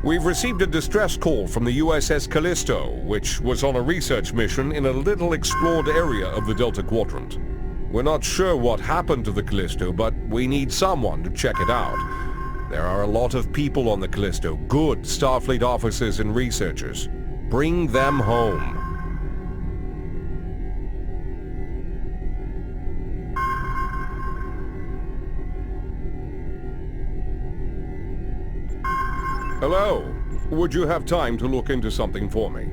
We've received a distress call from the USS Callisto, which was on a research mission in a little explored area of the Delta Quadrant. We're not sure what happened to the Callisto, but we need someone to check it out. There are a lot of people on the Callisto, good Starfleet officers and researchers. Bring them home. Hello. Would you have time to look into something for me?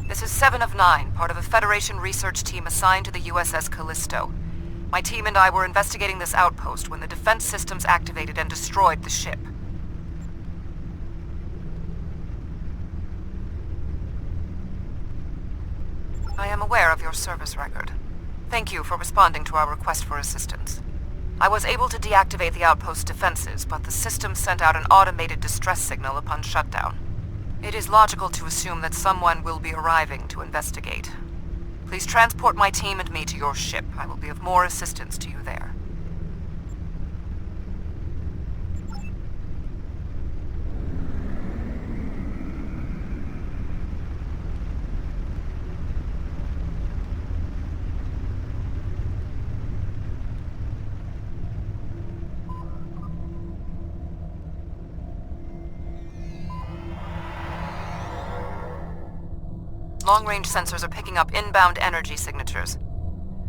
This is 7 of 9, part of a Federation research team assigned to the USS Callisto. My team and I were investigating this outpost when the defense systems activated and destroyed the ship. I am aware of your service record. Thank you for responding to our request for assistance. I was able to deactivate the outpost's defenses, but the system sent out an automated distress signal upon shutdown. It is logical to assume that someone will be arriving to investigate. Please transport my team and me to your ship. I will be of more assistance to you there. Long-range sensors are picking up inbound energy signatures.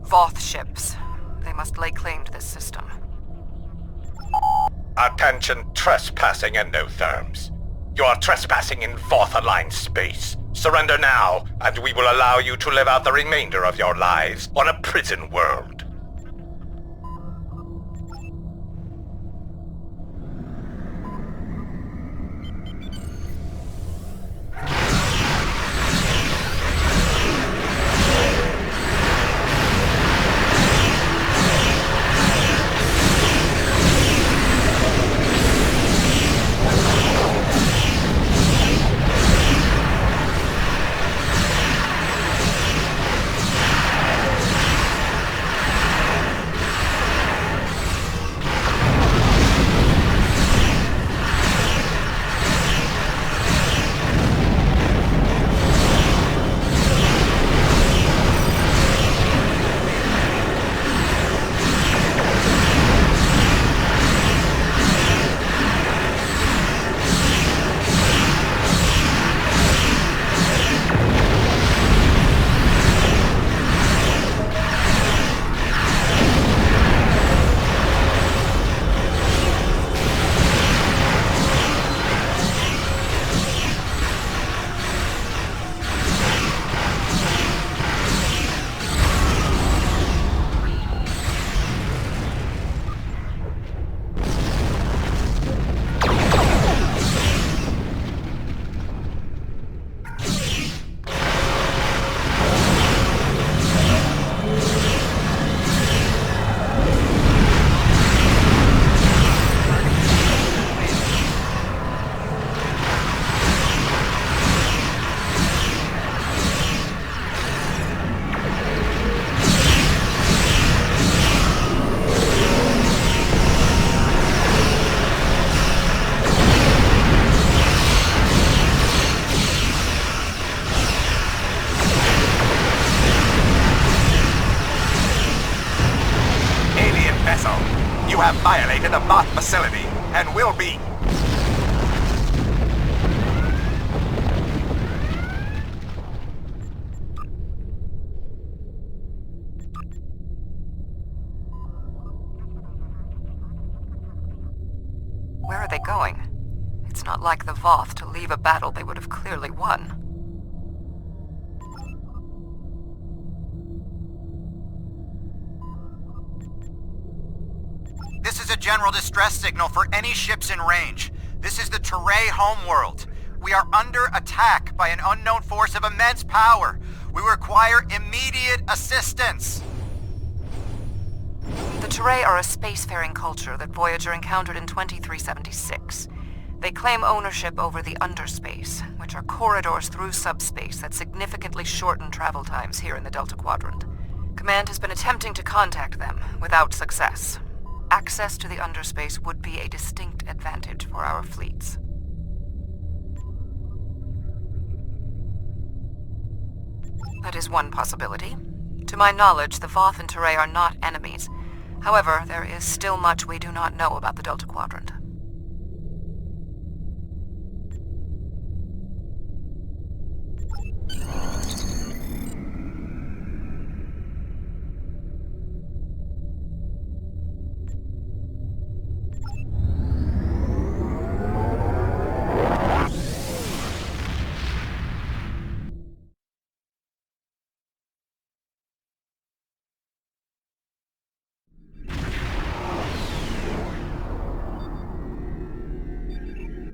Voth ships. They must lay claim to this system. Attention, trespassing endotherms. You are trespassing in Voth-aligned space. Surrender now, and we will allow you to live out the remainder of your lives on a prison world. violated a Voth facility and will be... Where are they going? It's not like the Voth to leave a battle they would have clearly won. This is a general distress signal for any ships in range. This is the Turei homeworld. We are under attack by an unknown force of immense power. We require immediate assistance. The Turei are a spacefaring culture that Voyager encountered in 2376. They claim ownership over the underspace, which are corridors through subspace that significantly shorten travel times here in the Delta Quadrant. Command has been attempting to contact them, without success. Access to the underspace would be a distinct advantage for our fleets. That is one possibility. To my knowledge, the Voth and Turei are not enemies. However, there is still much we do not know about the Delta Quadrant.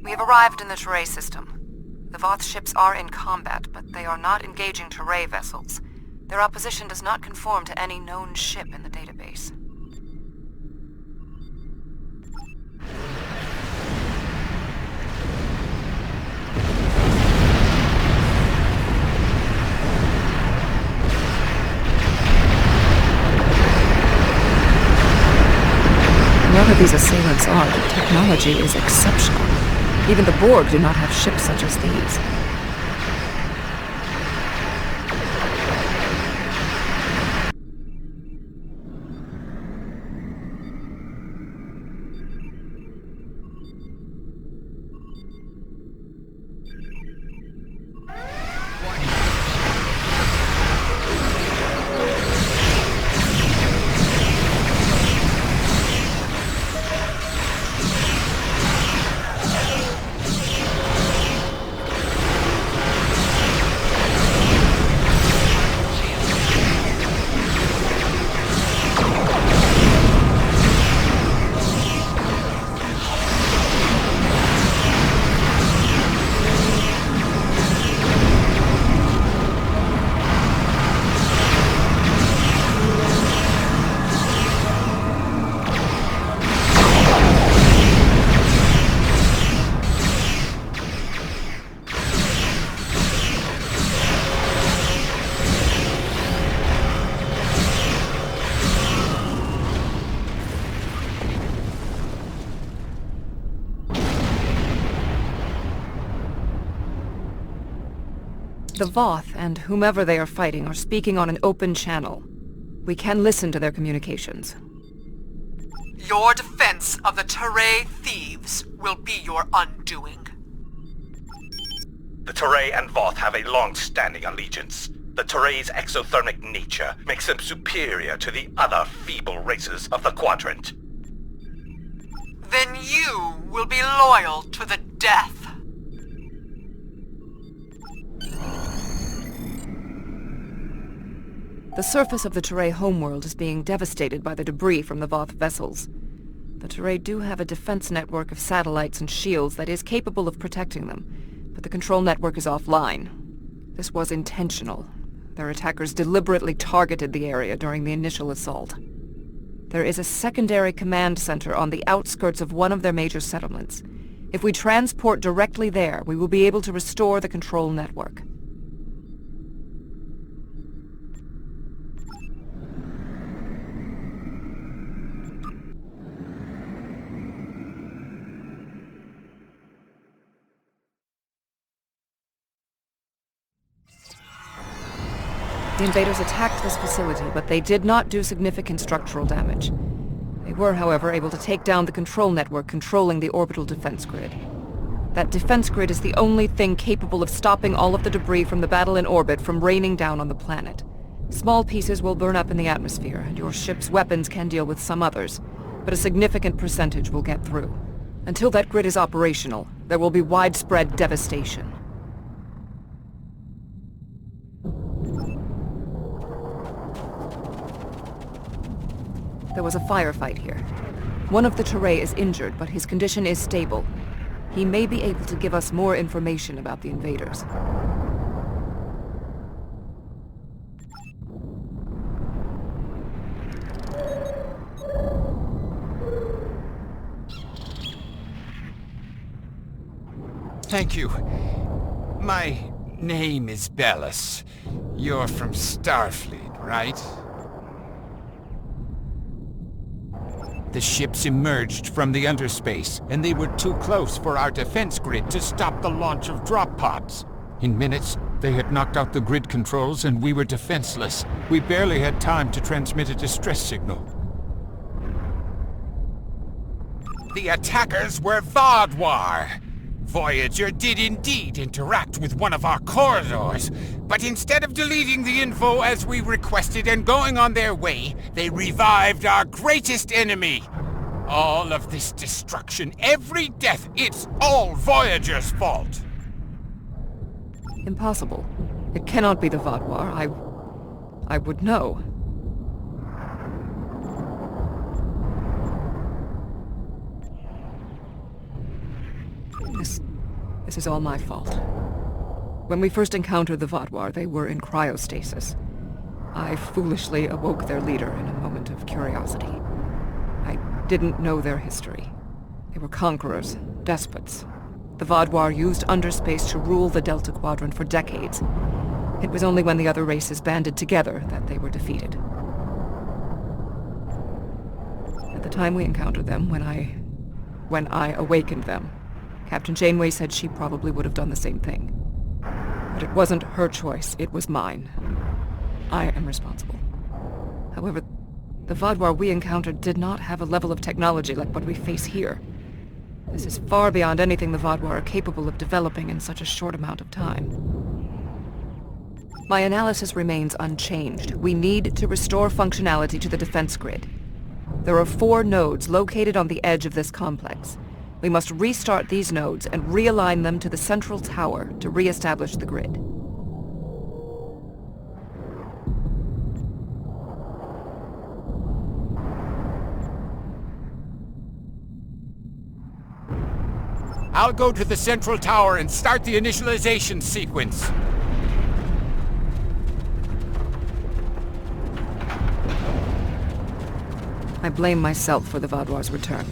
We have arrived in the Turei system. The Voth ships are in combat, but they are not engaging Turei vessels. Their opposition does not conform to any known ship in the database. Whoever these assailants are, their technology is exceptional. Even the Borg do not have ships such as these. The Voth and whomever they are fighting are speaking on an open channel. We can listen to their communications. Your defense of the Turei thieves will be your undoing. The Turei and Voth have a long-standing allegiance. The Turei's exothermic nature makes them superior to the other feeble races of the Quadrant. Then you will be loyal to the death. The surface of the Turei homeworld is being devastated by the debris from the Voth vessels. The Turei do have a defense network of satellites and shields that is capable of protecting them, but the control network is offline. This was intentional. Their attackers deliberately targeted the area during the initial assault. There is a secondary command center on the outskirts of one of their major settlements. If we transport directly there, we will be able to restore the control network. The invaders attacked this facility, but they did not do significant structural damage. They were, however, able to take down the control network controlling the orbital defense grid. That defense grid is the only thing capable of stopping all of the debris from the battle in orbit from raining down on the planet. Small pieces will burn up in the atmosphere, and your ship's weapons can deal with some others, but a significant percentage will get through. Until that grid is operational, there will be widespread devastation. There was a firefight here. One of the Turei is injured, but his condition is stable. He may be able to give us more information about the invaders. Thank you. My name is Bellis. You're from Starfleet, right? The ships emerged from the underspace, and they were too close for our defense grid to stop the launch of drop pods. In minutes, they had knocked out the grid controls and we were defenseless. We barely had time to transmit a distress signal. The attackers were Vaadwaur. Voyager did indeed interact with one of our corridors, but instead of deleting the info as we requested and going on their way, they revived our greatest enemy. All of this destruction, every death, it's all Voyager's fault. Impossible. It cannot be the Vaadwaur. I would know. This is all my fault. When we first encountered the Vaadwaur, they were in cryostasis. I foolishly awoke their leader in a moment of curiosity. I didn't know their history. They were conquerors, despots. The Vaadwaur used underspace to rule the Delta Quadrant for decades. It was only when the other races banded together that they were defeated. At the time we encountered them, when I awakened them, Captain Janeway said she probably would have done the same thing. But it wasn't her choice, it was mine. I am responsible. However, the Vaadwaur we encountered did not have a level of technology like what we face here. This is far beyond anything the Vaadwaur are capable of developing in such a short amount of time. My analysis remains unchanged. We need to restore functionality to the defense grid. There are 4 nodes located on the edge of this complex. We must restart these nodes and realign them to the central tower to re-establish the grid. I'll go to the central tower and start the initialization sequence. I blame myself for the Vaadwaur's return.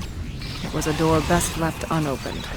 It was a door best left unopened.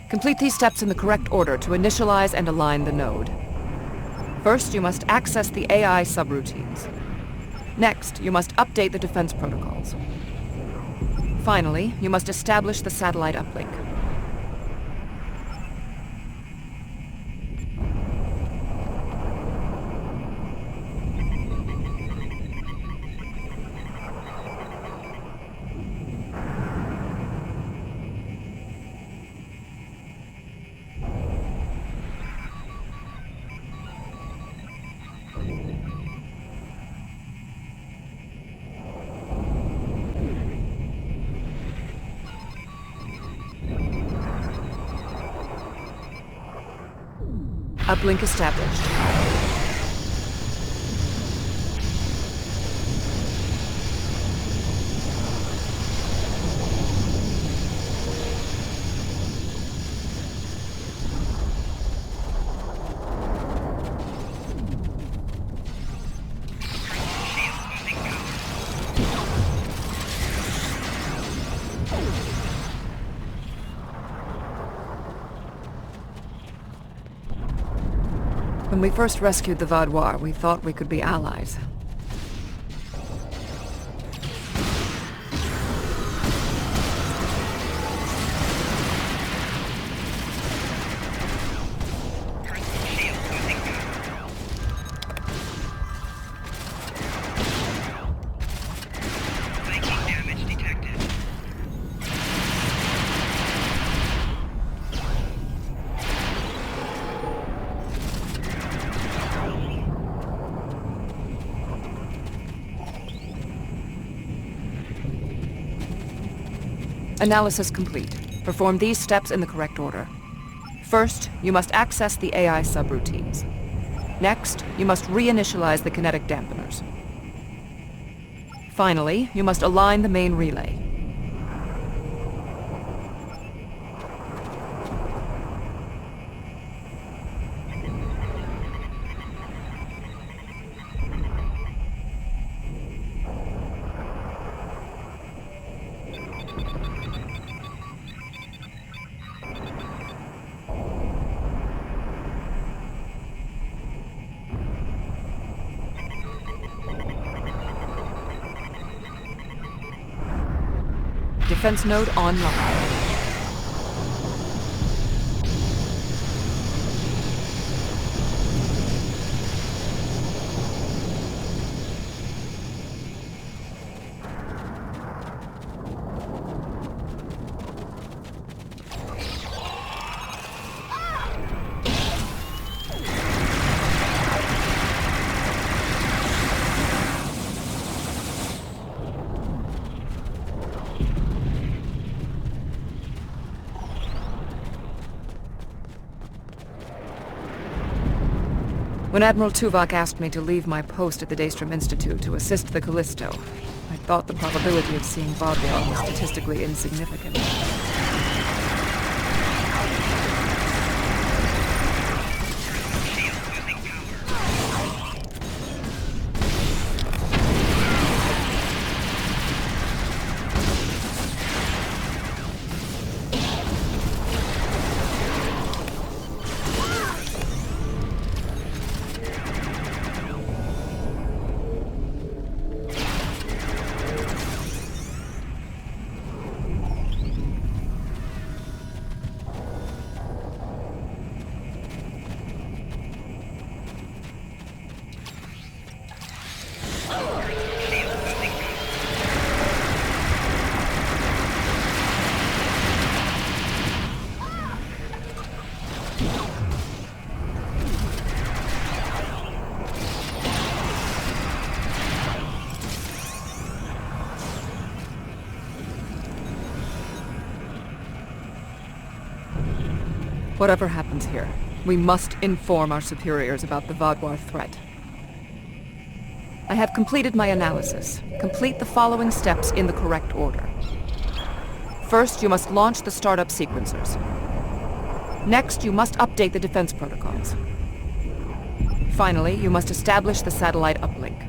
Complete these steps in the correct order to initialize and align the node. First, you must access the AI subroutines. Next, you must update the defense protocols. Finally, you must establish the satellite uplink. Uplink established. When we first rescued the Vaadwaur, we thought we could be allies. Analysis complete. Perform these steps in the correct order. First, you must access the AI subroutines. Next, you must reinitialize the kinetic dampeners. Finally, you must align the main relay. Defense node online. When Admiral Tuvok asked me to leave my post at the Daystrom Institute to assist the Callisto, I thought the probability of seeing Vaadwaur was statistically insignificant. Whatever happens here, we must inform our superiors about the Vaadwaur threat. I have completed my analysis. Complete the following steps in the correct order. First, you must launch the startup sequencers. Next, you must update the defense protocols. Finally, you must establish the satellite uplink.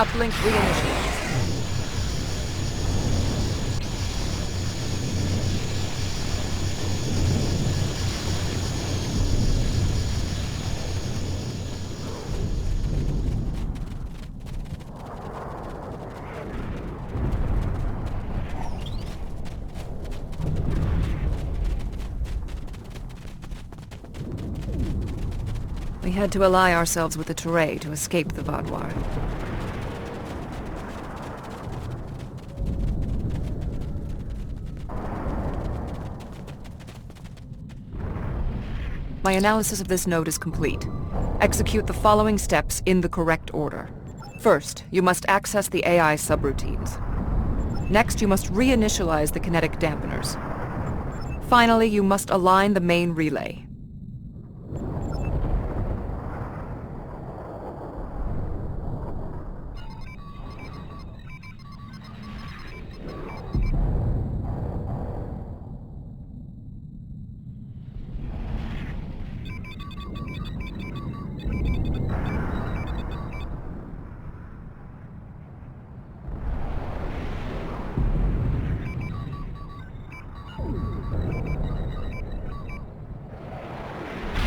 Uplink reinitialized. We had to ally ourselves with the Turei to escape the Vaadwaur. My analysis of this node is complete. Execute the following steps in the correct order. First, you must access the AI subroutines. Next, you must reinitialize the kinetic dampeners. Finally, you must align the main relay.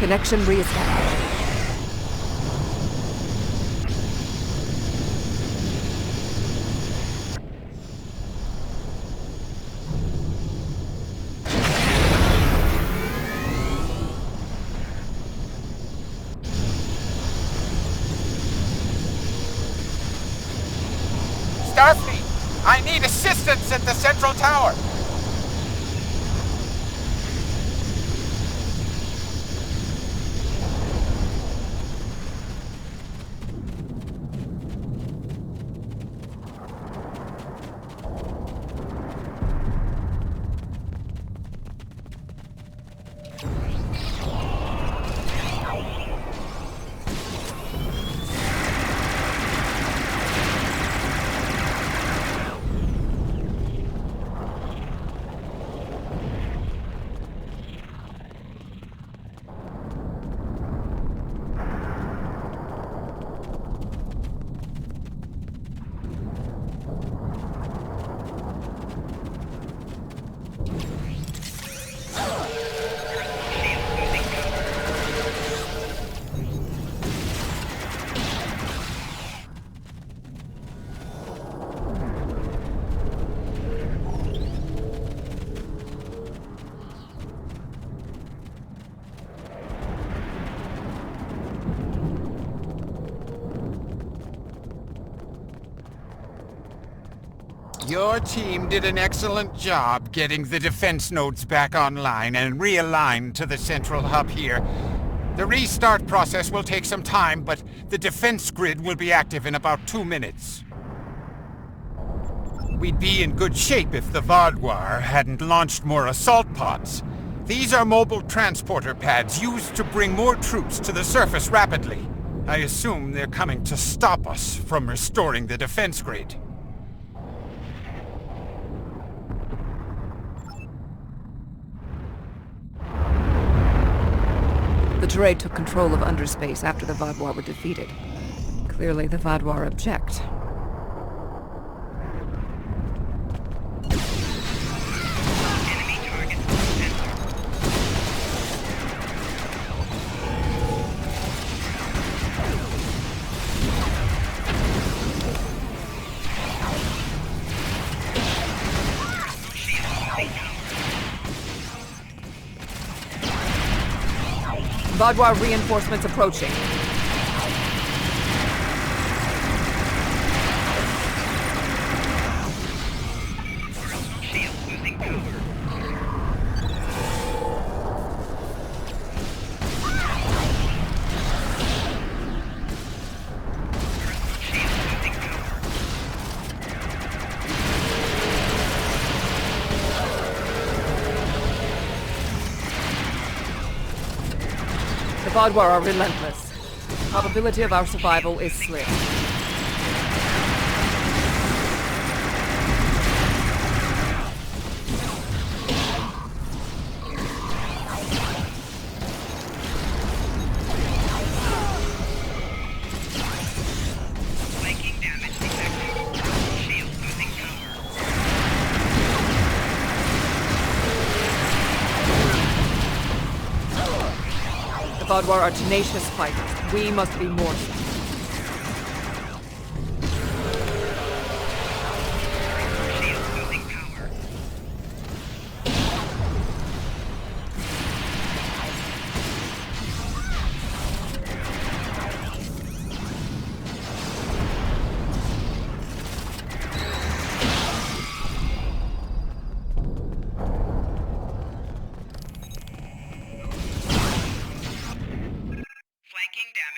Connection reestablished. Starfleet, I need assistance at the central tower. Your team did an excellent job getting the defense nodes back online and realigned to the central hub here. The restart process will take some time, but the defense grid will be active in about 2 minutes. We'd be in good shape if the Vaadwaur hadn't launched more assault pods. These are mobile transporter pads used to bring more troops to the surface rapidly. I assume they're coming to stop us from restoring the defense grid. The Turei took control of underspace after the Vaadwaur were defeated. Clearly, the Vaadwaur object. Vaadwaur reinforcements approaching. The Vaadwaur are relentless. The probability of our survival is slim. The Vaadwaur are tenacious fighters. We must be more so.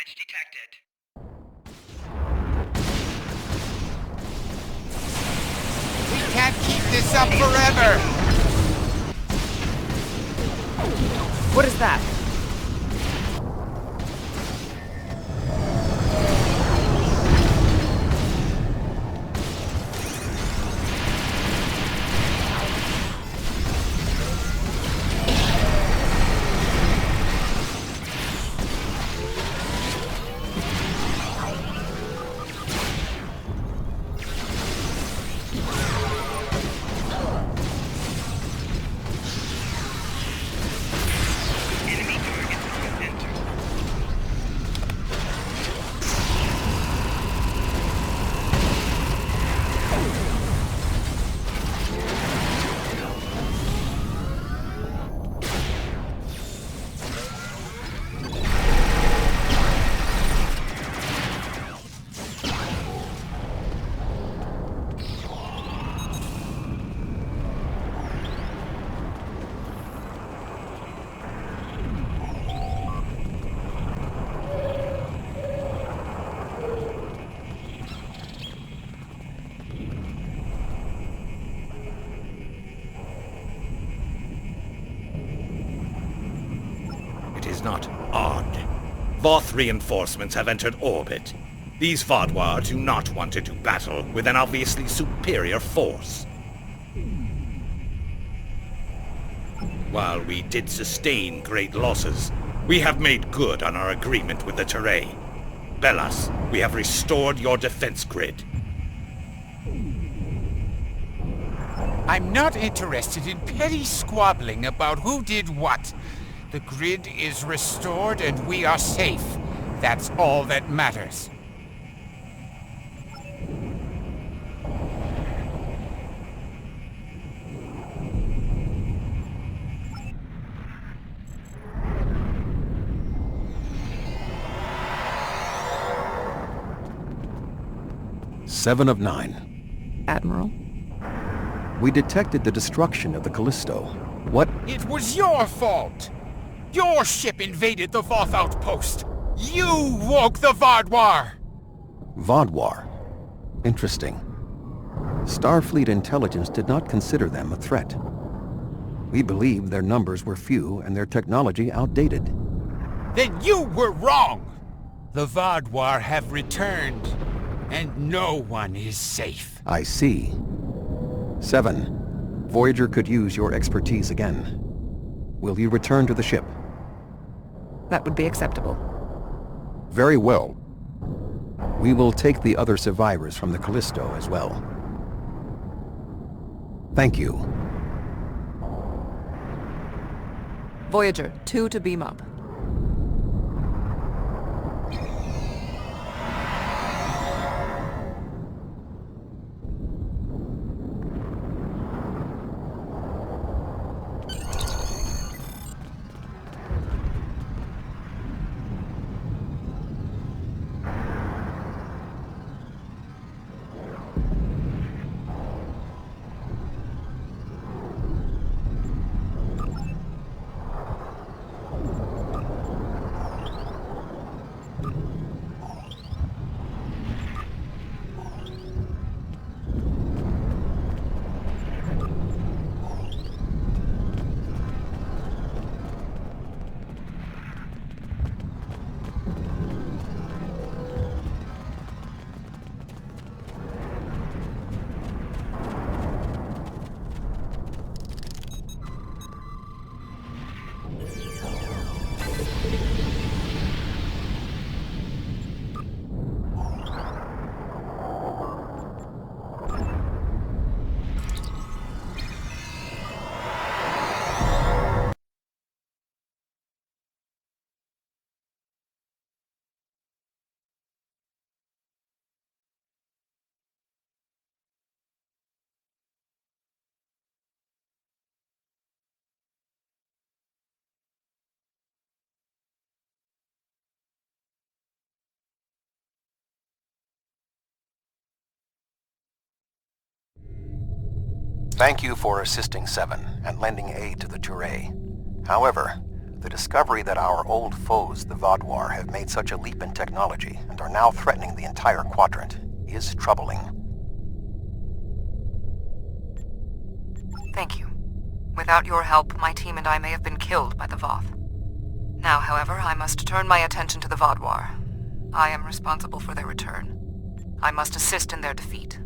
damage detected. We can't keep this up forever! What is that? It is not odd. Voth reinforcements have entered orbit. These Vaadwaur do not want to do battle with an obviously superior force. While we did sustain great losses, we have made good on our agreement with the Turei. Bellas, we have restored your defense grid. I'm not interested in petty squabbling about who did what. The grid is restored and we are safe. That's all that matters. Seven of 9. Admiral? We detected the destruction of the Callisto. What? It was your fault! Your ship invaded the Voth outpost! You woke the Vaadwaur! Vaadwaur. Interesting. Starfleet intelligence did not consider them a threat. We believed their numbers were few and their technology outdated. Then you were wrong! The Vaadwaur have returned, and no one is safe. I see. 7. Voyager could use your expertise again. Will you return to the ship? That would be acceptable. Very well. We will take the other survivors from the Callisto as well. Thank you. Voyager, 2 to beam up. Thank you for assisting 7 and lending aid to the Turei. However, The discovery that our old foes, the Vaadwaur, have made such a leap in technology and are now threatening the entire quadrant is troubling. Thank you. Without your help, my team and I may have been killed by the Voth. Now, however, I must turn my attention to the Vaadwaur. I am responsible for their return. I must assist in their defeat.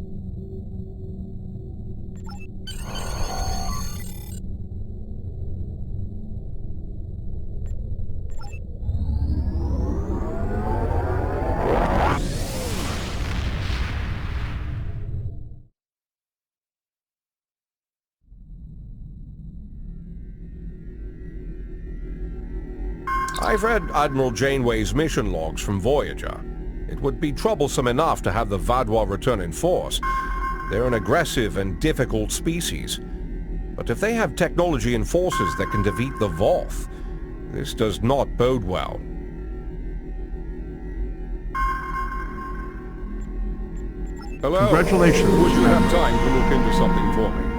I've read Admiral Janeway's mission logs from Voyager. It would be troublesome enough to have the Vaadwaur return in force. They're an aggressive and difficult species. But if they have technology and forces that can defeat the Voth, this does not bode well. Hello? Congratulations. Would you have time to look into something for me?